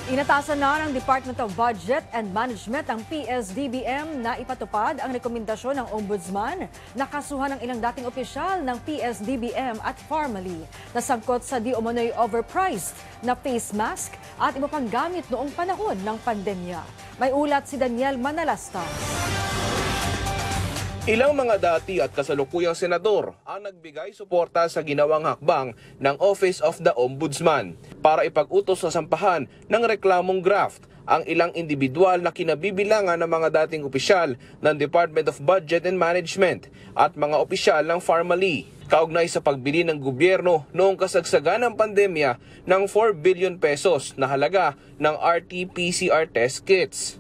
Inatasan na ng Department of Budget and Management ang PSDBM na ipatupad ang rekomendasyon ng Ombudsman na kasuhan ng ilang dating opisyal ng PSDBM at Pharmaly na sangkot sa di umano'y overpriced na face mask at iba pang gamit noong panahon ng pandemya. May ulat si Daniel Manalastas. Ilang mga dati at kasalukuyang senador ang nagbigay suporta sa ginawang hakbang ng Office of the Ombudsman para ipag-utos sa sampahan ng reklamong graft ang ilang individual na kinabibilangan ng mga dating opisyal ng Department of Budget and Management at mga opisyal ng Pharmaly kaugnay sa pagbili ng gobyerno noong kasagsagan ng pandemya ng 4 billion pesos na halaga ng RT-PCR test kits.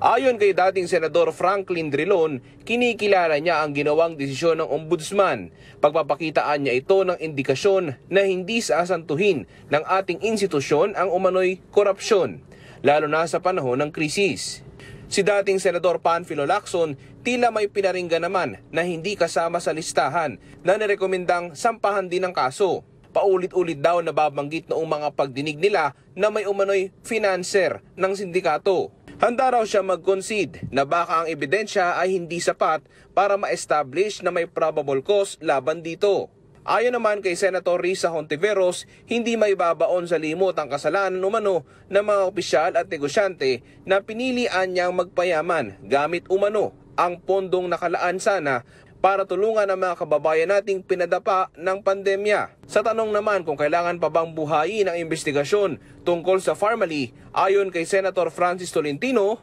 Ayon kay dating Senador Franklin Drilon, kinikilala niya ang ginawang desisyon ng Ombudsman. Pagpapakitaan niya ito ng indikasyon na hindi sasantuhin ng ating institusyon ang umano'y korupsyon, lalo na sa panahon ng krisis. Si dating Senador Panfilo Lacson tila may pinaringgan naman na hindi kasama sa listahan na nirekomendang sampahan din ang kaso. Paulit-ulit daw nababanggit noong mga pagdinig nila na may umano'y financer ng sindikato. Handa raw siya mag-concede na baka ang ebidensya ay hindi sapat para ma-establish na may probable cause laban dito. Ayon naman kay Senator Risa Hontiveros, hindi may babaon sa limot ang kasalanan umano ng mga opisyal at negosyante na pinilian niyang magpayaman gamit umano ang pondong nakalaan sana para tulungan ang mga kababayan nating pinadapa ng pandemya. Sa tanong naman kung kailangan pa bang buhayin ang investigasyon tungkol sa Pharmaly, ayon kay Senator Francis Tolentino,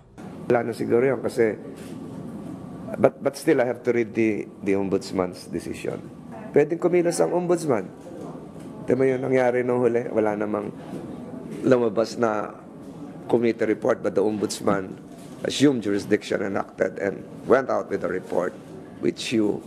wala na siguro yun kasi, but still I have to read the Ombudsman's decision. Pwedeng kumilos ang Ombudsman. Ito mo yung nangyari nung huli, wala namang lumabas na committee report, but the Ombudsman assumed jurisdiction and acted and went out with a report, which you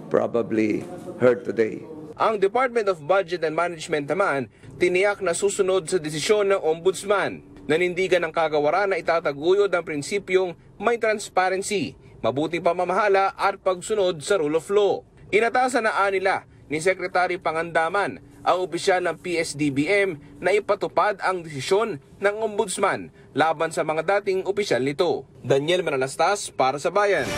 probably heard today. Ang Department of Budget and Management naman, tiniyak na susunod sa desisyon ng Ombudsman. Nanindigan ng kagawaran na itataguyod ang prinsipyong may transparency, mabuting pamamahala at pagsunod sa rule of law. Inatasan na nila ni Secretary Pangandaman ang opisyal ng PSDBM na ipatupad ang desisyon ng Ombudsman laban sa mga dating opisyal nito. Daniel Manalastas para sa Bayan.